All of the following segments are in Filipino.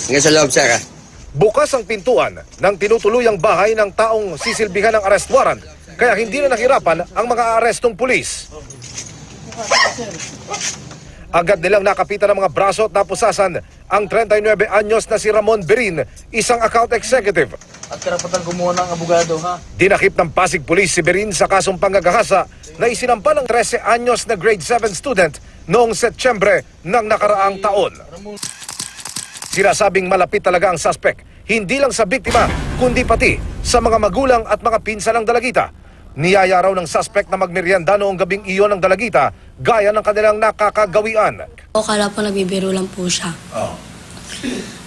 Hanggang sa loob, sir. Bukas ang pintuan ng tinutuluyang bahay ng taong sisilbihan ng arrest warrant, kaya hindi na nahirapan ang mga arestong pulis. Agad nilang nakapitan ng mga braso at napusasan ang 39 anyos na si Ramon Berin, isang account executive. At karapatan gumawa ng abogado, ha? Dinakip ng Pasig Police si Berin sa kasong panggagahasa na isinampa ng 13 anyos na grade 7 student noong Setyembre ng nakaraang taon. Sinasabing malapit talaga ang suspect, hindi lang sa biktima, kundi pati sa mga magulang at mga pinsan ng dalagita. Niyaya raw ng suspect na magmerienda noong gabing iyon ng dalagita, gaya ng kanilang nakakagawian. Akala po nagbibiro lang po siya.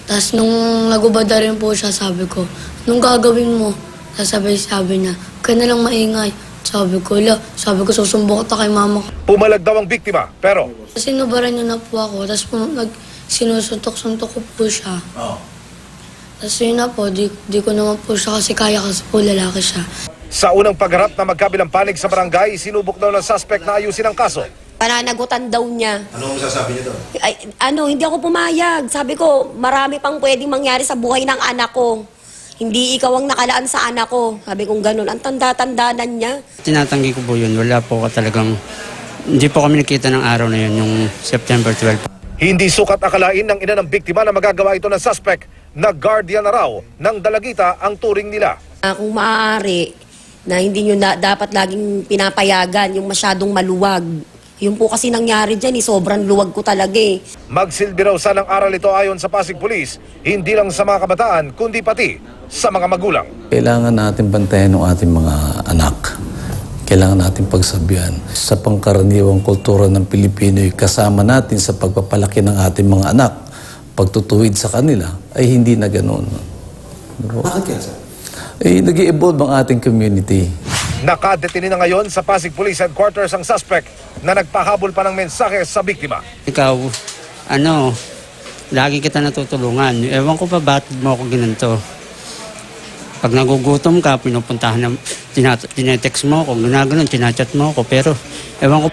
Tapos nung nagubada rin po siya, sabi ko, nung gagawin mo? Sabi niya, kaya na lang maingay. Sabi ko, susumbong kita kay mama ko. Pumalag daw ang biktima, pero Sinubaran niya na po ako, tapos sinusuntok-suntok ko po siya. Tapos yun na po, di ko naman po siya kasi kaya kasi po lalaki siya. sa unang pagharap na magkabilang panig sa barangay, sinubok daw ng suspect na ayusin ang kaso. Pananagutan daw niya. Ano masasabi niyo doon? Ay, hindi ako pumayag. Sabi ko, marami pang pwedeng mangyari sa buhay ng anak ko. Hindi ikaw ang nakalaan sa anak ko. Sabi kong ganun. Ang tanda-tandanan niya. Tinatanggi ko po yun. Wala po talagang, hindi po kami nakita ng araw na yun, yung September 12. Hindi sukat akalain ng ina ng biktima na magagawa ito ng suspect na guardian na raw ng dalagita ang turing nila. Kung maaari, na hindi nyo dapat laging pinapayagan yung masyadong maluwag. Yun po kasi nangyari dyan, sobrang luwag ko talaga eh. Magsilbi raw sanang aral ito ayon sa Pasig Police, hindi lang sa mga kabataan, kundi pati sa mga magulang. Kailangan natin bantayan ng ating mga anak. Kailangan natin pagsabihan. Sa pangkaraniwang kultura ng Pilipino, kasama natin sa pagpapalaki ng ating mga anak, pagtutuwid sa kanila, ay hindi na ganoon. Bakit kaya, sir? Nag-i-evolve ang ating community. Nakadetini na ngayon sa Pasig Police Headquarters ang suspect na nagpahabol pa ng mensahe sa biktima. Ikaw, lagi kita natutulungan. Ewan ko pa bakit mo ako ginanto. Pag nagugutom ka, pinupuntahan na, tinetext mo ako, ginaganon, tinachat mo ako. Pero, ewan ko